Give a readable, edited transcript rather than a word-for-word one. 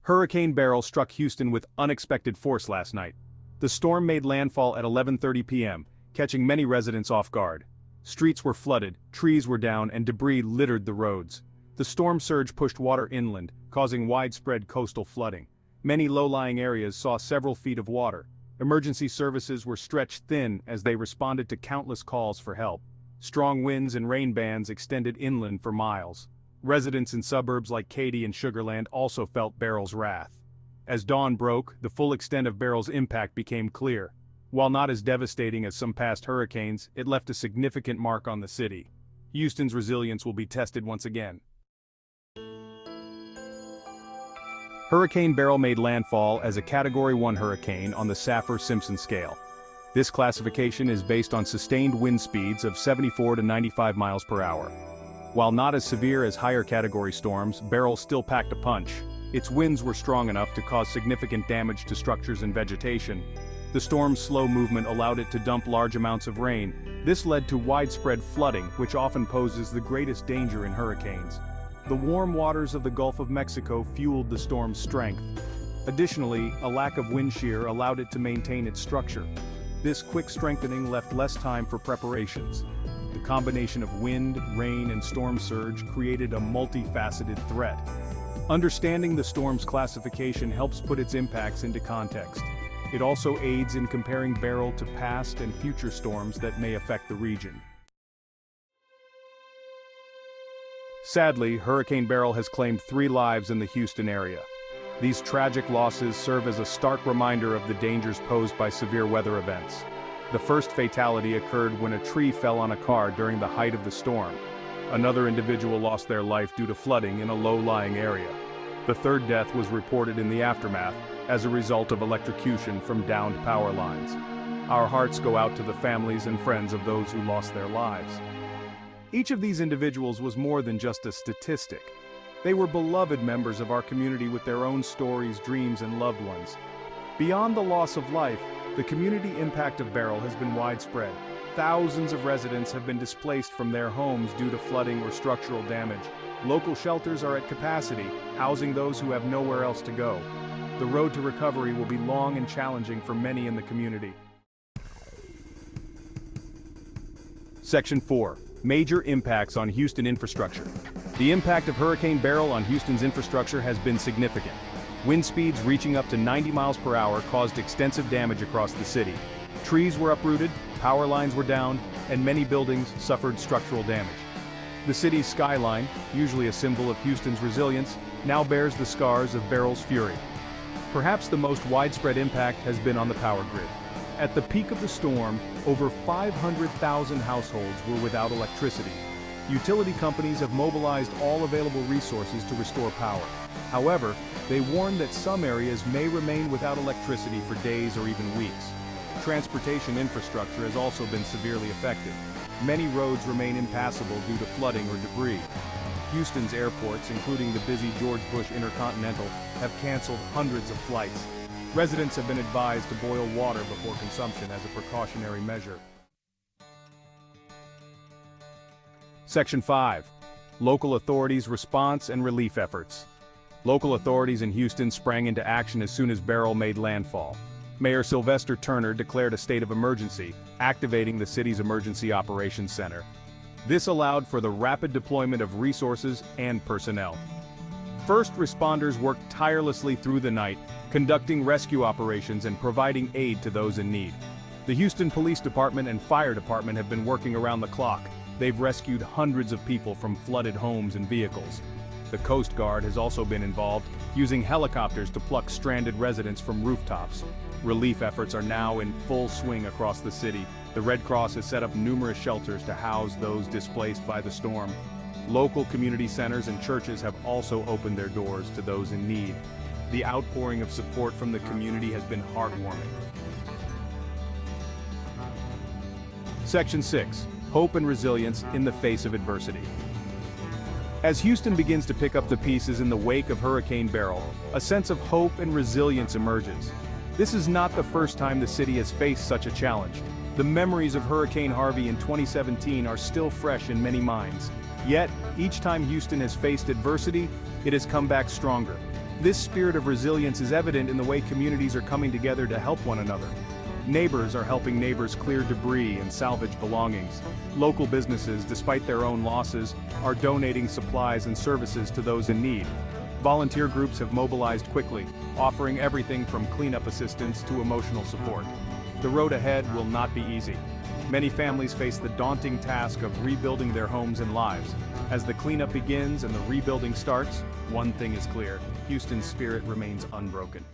Hurricane Beryl struck Houston with unexpected force last night. The storm made landfall at 11:30 p.m., catching many residents off guard. Streets were flooded, trees were down, and debris littered the roads. The storm surge pushed water inland, causing widespread coastal flooding. Many low-lying areas saw several feet of water. Emergency services were stretched thin as they responded to countless calls for help. Strong winds and rain bands extended inland for miles. Residents in suburbs like Katy and Sugar Land also felt Beryl's wrath. As dawn broke, the full extent of Beryl's impact became clear. While not as devastating as some past hurricanes, it left a significant mark on the city. Houston's resilience will be tested once again. Hurricane Beryl made landfall as a Category 1 hurricane on the Saffir-Simpson scale. This classification is based on sustained wind speeds of 74 to 95 miles per hour. While not as severe as higher category storms, Beryl still packed a punch. Its winds were strong enough to cause significant damage to structures and vegetation. The storm's slow movement allowed it to dump large amounts of rain. This led to widespread flooding, which often poses the greatest danger in hurricanes. The warm waters of the Gulf of Mexico fueled the storm's strength. Additionally, a lack of wind shear allowed it to maintain its structure. This quick strengthening left less time for preparations. The combination of wind, rain, and storm surge created a multifaceted threat. Understanding the storm's classification helps put its impacts into context. It also aids in comparing Beryl to past and future storms that may affect the region. Sadly, Hurricane Beryl has claimed 3 lives in the Houston area. These tragic losses serve as a stark reminder of the dangers posed by severe weather events. The first fatality occurred when a tree fell on a car during the height of the storm. Another individual lost their life due to flooding in a low-lying area. The third death was reported in the aftermath as a result of electrocution from downed power lines. Our hearts go out to the families and friends of those who lost their lives. Each of these individuals was more than just a statistic. They were beloved members of our community with their own stories, dreams, and loved ones. Beyond the loss of life, the community impact of Beryl has been widespread. Thousands of residents have been displaced from their homes due to flooding or structural damage. Local shelters are at capacity, housing those who have nowhere else to go. The road to recovery will be long and challenging for many in the community. Section 4. Major impacts on Houston infrastructure. The impact of Hurricane Beryl on Houston's infrastructure has been significant. Wind speeds reaching up to 90 miles per hour caused extensive damage across the city. Trees were uprooted, power lines were down, and many buildings suffered structural damage. The city's skyline, usually a symbol of Houston's resilience, now bears the scars of Beryl's fury. Perhaps the most widespread impact has been on the power grid. At the peak of the storm, over 500,000 households were without electricity. Utility companies have mobilized all available resources to restore power. However, they warn that some areas may remain without electricity for days or even weeks. Transportation infrastructure has also been severely affected. Many roads remain impassable due to flooding or debris. Houston's airports, including the busy George Bush Intercontinental, have canceled hundreds of flights. Residents have been advised to boil water before consumption as a precautionary measure. Section 5. Local authorities' response and relief efforts. Local authorities in Houston sprang into action as soon as Beryl made landfall. Mayor Sylvester Turner declared a state of emergency, activating the city's Emergency Operations Center. This allowed for the rapid deployment of resources and personnel. First responders worked tirelessly through the night, conducting rescue operations and providing aid to those in need. The Houston Police Department and Fire Department have been working around the clock. They've rescued hundreds of people from flooded homes and vehicles. The Coast Guard has also been involved, using helicopters to pluck stranded residents from rooftops. Relief efforts are now in full swing across the city. The Red Cross has set up numerous shelters to house those displaced by the storm. Local community centers and churches have also opened their doors to those in need. The outpouring of support from the community has been heartwarming. Section 6. Hope and resilience in the face of adversity. As Houston begins to pick up the pieces in the wake of Hurricane Beryl, a sense of hope and resilience emerges. This is not the first time the city has faced such a challenge. The memories of Hurricane Harvey in 2017 are still fresh in many minds. Yet, each time Houston has faced adversity, it has come back stronger. This spirit of resilience is evident in the way communities are coming together to help one another. Neighbors are helping neighbors clear debris and salvage belongings. Local businesses, despite their own losses, are donating supplies and services to those in need. Volunteer groups have mobilized quickly, offering everything from cleanup assistance to emotional support. The road ahead will not be easy. Many families face the daunting task of rebuilding their homes and lives. As the cleanup begins and the rebuilding starts, one thing is clear: Houston's spirit remains unbroken.